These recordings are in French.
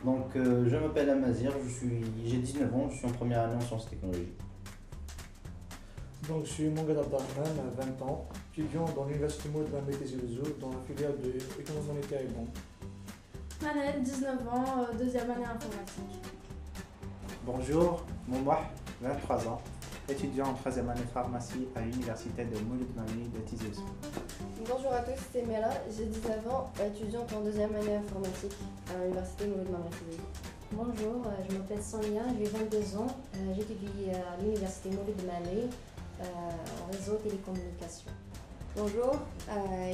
Je m'appelle Amazir, j'ai 19 ans, je suis en première année en sciences et technologies. Donc, je suis Mongad Abdalrahman, 20 ans, étudiant dans l'Université Mohamed Mohamed Tizi dans la filière de économie monétaire et banque. Manel, 19 ans, deuxième année informatique. Bonjour, Moumouah, 23 ans, étudiant en troisième année pharmacie à l'université de Moulid Mamni de Tizi Ouzou. Bonjour à tous, c'est Mela, j'ai 19 ans, étudiante en deuxième année informatique à l'université Moulid Mamni de Tizi Ouzou. Bonjour, je m'appelle Sonia, j'ai 22 ans, j'étudie à l'université Moulid Mamni en réseau télécommunications. Bonjour,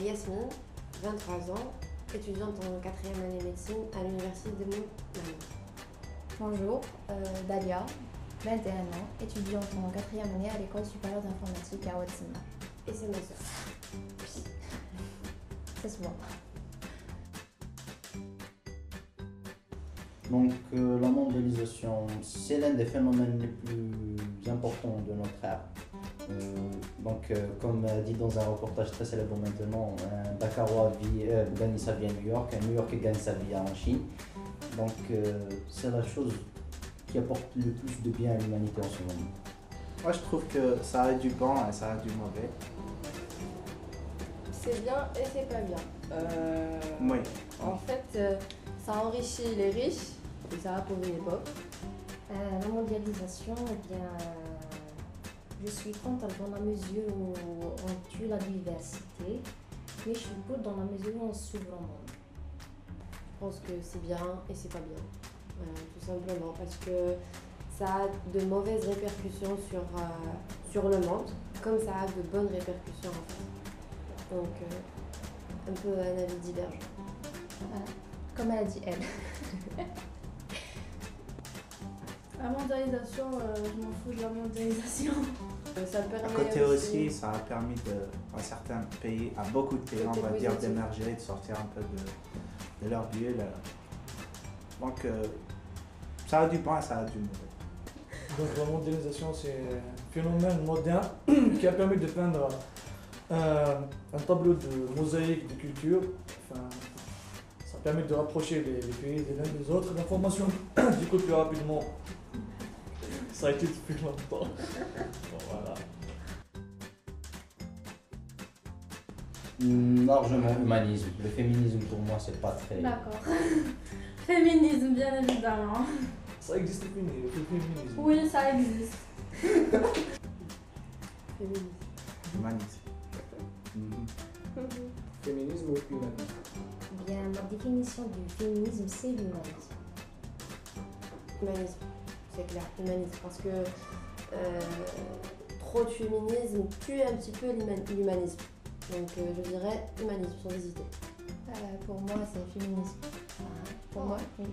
Yasmine, 23 ans, étudiante en quatrième année médecine à l'université de Moulid Mamni. Bonjour, Dalia, 21 ans, étudiante en quatrième année à l'école supérieure d'informatique à Ouatsima. Et c'est ma soeur. C'est moi. La mondialisation, c'est l'un des phénomènes les plus importants de notre ère. Comme dit dans un reportage très célèbre maintenant, un Dakarois gagne sa vie à New York, un New Yorkais gagne sa vie en Chine. C'est la chose qui apporte le plus de bien à l'humanité en ce moment. Moi, je trouve que ça a du bon et ça a du mauvais. C'est bien et c'est pas bien. Oui. En fait, ça enrichit les riches et ça appauvrit les pauvres. La mondialisation, je suis contre dans la mesure où on tue la diversité, mais je suis pour dans la mesure où on s'ouvre au monde. Je pense que c'est bien et c'est pas bien, tout simplement, parce que ça a de mauvaises répercussions sur le monde, comme ça a de bonnes répercussions en fait. Donc, un peu un avis divergent. Voilà. Comme elle a dit elle. La mondialisation, je m'en fous de la mondialisation. Ça permet À côté aussi, ça a permis à certains pays, à beaucoup de pays, on va dire, d'émerger, de sortir un peu de leur bulle. Donc, ça a du bon et ça a du mauvais. Donc, la mondialisation, c'est un phénomène moderne qui a permis de peindre un tableau de mosaïque de culture. Enfin, ça permet de rapprocher les pays les uns des autres. L'information du coup plus rapidement. Ça a été depuis longtemps. Bon, voilà. Largement humanisme. Le féminisme pour moi c'est pas très... D'accord. Féminisme, bien évidemment. Ça existe le féminisme. Oui, ça existe. Féminisme. Humanisme. Féminisme ou humanisme? Bien, ma définition du féminisme, c'est l'humanisme. Humanisme, c'est clair, humanisme, parce que trop de féminisme tue un petit peu l'humanisme. Donc je dirais humanisme, sans hésiter. Pour moi, c'est féminisme. Pour moi, oui.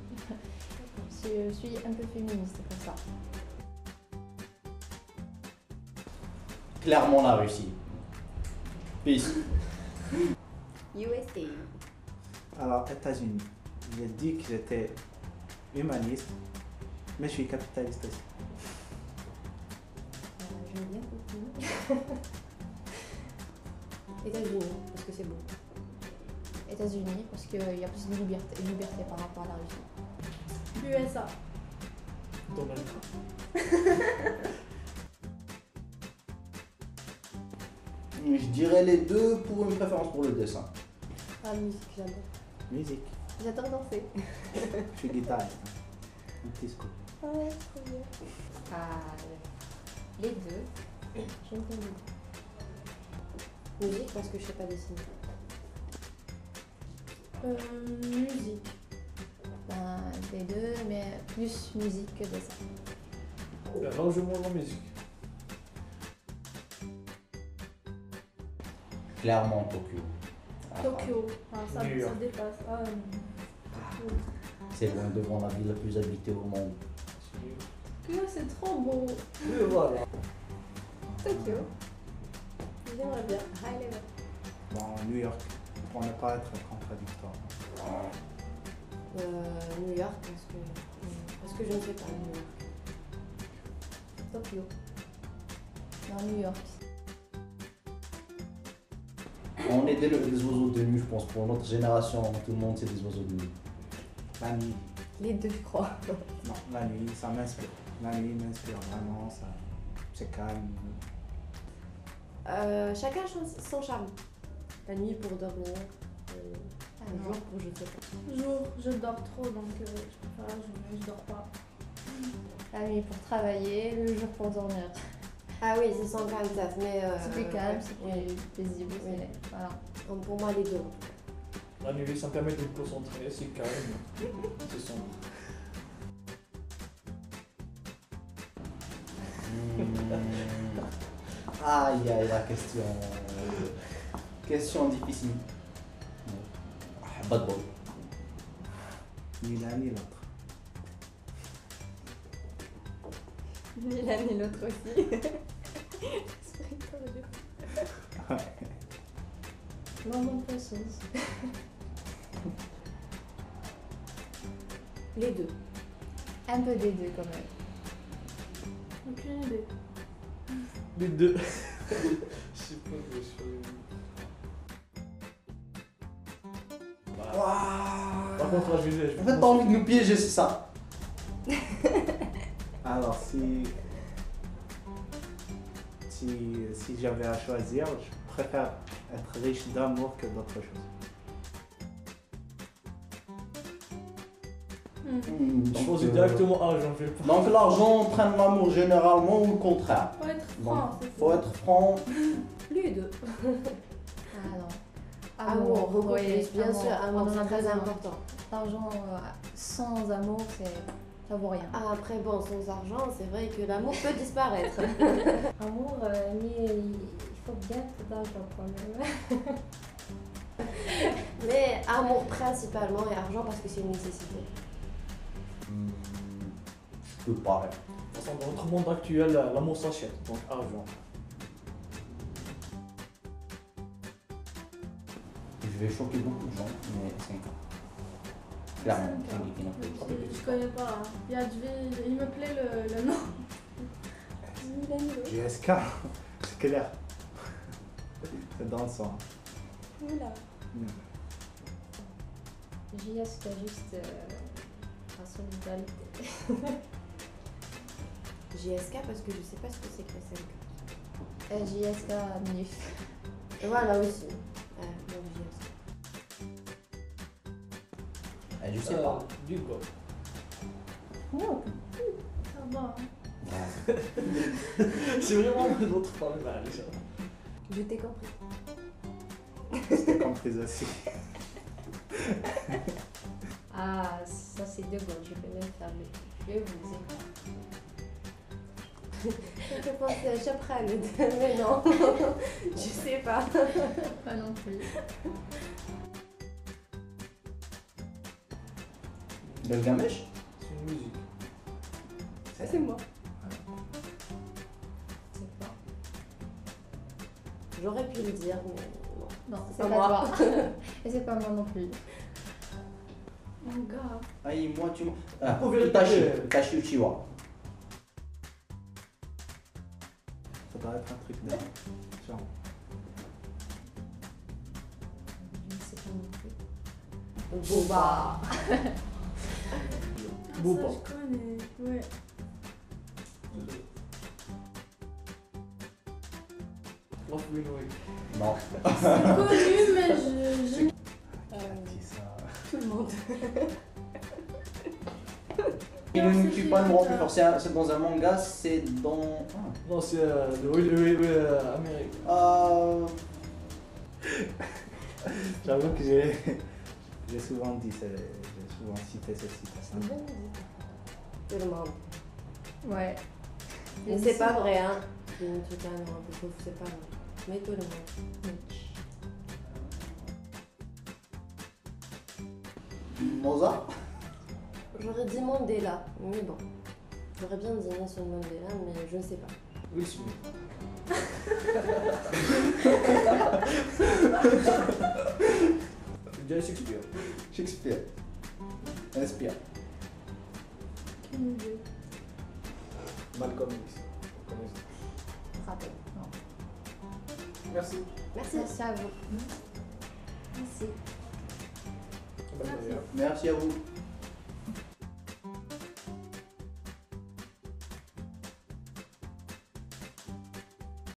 Je suis un peu féministe pour ça. Clairement la Russie. Peace. USA. Alors, États-Unis, j'ai dit que j'étais humaniste, mais je suis capitaliste aussi. Je veux bien continuer. États-Unis, parce que c'est beau. États-Unis, parce qu'il y a plus de liberté par rapport à la Russie. USA. Donald Trump. Je dirais les deux pour une préférence pour le dessin. Ah, musique, j'adore. Musique. J'adore danser. Je suis guitariste. Un petit scoop. Ah ouais, trop bien. Les deux, j'aime bien les deux. Musique, parce que je sais pas dessiner. Musique. Les deux, mais plus musique que dessin. Largement la musique. Clairement Tokyo. Tokyo. Ah, ça New York. dépasse. Tokyo. C'est loin devant la ville la plus habitée au monde. Tokyo, c'est trop beau. Et voilà. Tokyo. J'aimerais bien. High level. Dans New York, pour ne pas être contradictoire. New York, parce que je ne sais pas New York. Tokyo. Dans New York. On est des oiseaux de nuit, je pense. Pour notre génération, tout le monde c'est des oiseaux de nuit. La nuit. Les deux, je crois. Non, la nuit, ça m'inspire. La nuit m'inspire vraiment, ça, c'est calme. Chacun son charme. La nuit pour dormir, Ah le non. jour pour je sais pas. Jour, je dors trop donc je préfère la journée, je dors pas. La nuit pour travailler, le jour pour dormir. Ah oui, c'est sans calme, ça. Mais, C'est plus calme, c'est oui. plus paisible. Oui. c'est- Voilà. Donc pour moi, les deux. La nuit, ça me permet de me concentrer, c'est calme, c'est sombre. Aïe, aïe, la question. Question difficile. Bad boy. Ni l'un ni l'autre. Ni l'un ni l'autre aussi. Maman poisseuse. Les deux. Un peu des deux quand même. Aucune idée. Les deux. Je sais pas, je suis. Par contre, là, je vais. En fait, t'as envie de nous piéger, c'est ça. Alors, si j'avais à choisir, je préfère être riche d'amour que d'autre chose. Je choisis directement argent, je vais pas. Donc l'argent entraîne l'amour généralement ou le contraire. Faut être Donc, franc, c'est faut être franc. Les deux. Ah non. Amour, beaucoup oui, plus, bien sûr. Amour, on en a c'est très besoin. important. L'argent sans amour, ça vaut rien. Ah, après, bon, sans argent, c'est vrai que l'amour peut disparaître. Amour, mais il faut bien peu d'argent quand même. Mais amour principalement et argent parce que c'est une nécessité. Je peux pas. De toute façon, dans notre monde actuel, l'amour s'achète, donc argent. Je vais choquer beaucoup de gens, mais 5 ans. Clairement, c'est une qui n'a pas eu. Je connais pas. Hein. Il me plaît le nom. GSK, c'est clair. C'est dans le sang. Oula. Mm. JSK juste la solidarité. JSK parce que je sais pas ce que c'est que la 5. JSK NIF. Et voilà aussi. Donc JSK. Je sais pas. Du coup. Ça va. Hein. C'est vraiment l'autre par le mal, ça. Je t'ai compris. C'était compris aussi. Ah, ça c'est deux gauche, je peux même faire le. Je vais vous dire. Je pensais à Chapral, mais non. Je sais pas. Pas non plus. Gilgamesh. C'est une musique. C'est moi. C'est pas. J'aurais pu le dire, mais non. Non, C'est c'est pas pas moi. toi. Et c'est pas moi non plus. Mon gars. Aïe, moi tu m'as. Faut vérifier. Itachi Uchiwa. Ça doit être un truc de. Genre, Je ne sais pas non plus. Boba. Boba. Ça, je connais. Ouais. Love Win Way. Non. C'est connu, mais je. qui a dit ça? Tout le monde. Il ne tue pas le plus fort. C'est dans un manga, c'est dans. Non, c'est oui, Amérique. J'avoue que j'ai souvent dit, j'ai souvent cité cette citation. Tout le monde. Ouais. Mais c'est pas vrai, hein. Il ne tue pas un grand peu, c'est pas vrai. Mais tout le monde. Mozart. J'aurais dit Mandela, mais bon. J'aurais bien dit Nelson Mandela, mais je ne sais pas. Will Smith. Je dirais Shakespeare. Shakespeare. Inspire. Aucune idée. Malcolm X. Rappel. Non. Merci. Merci. Merci à vous. Merci. Bonne journée. Merci à vous.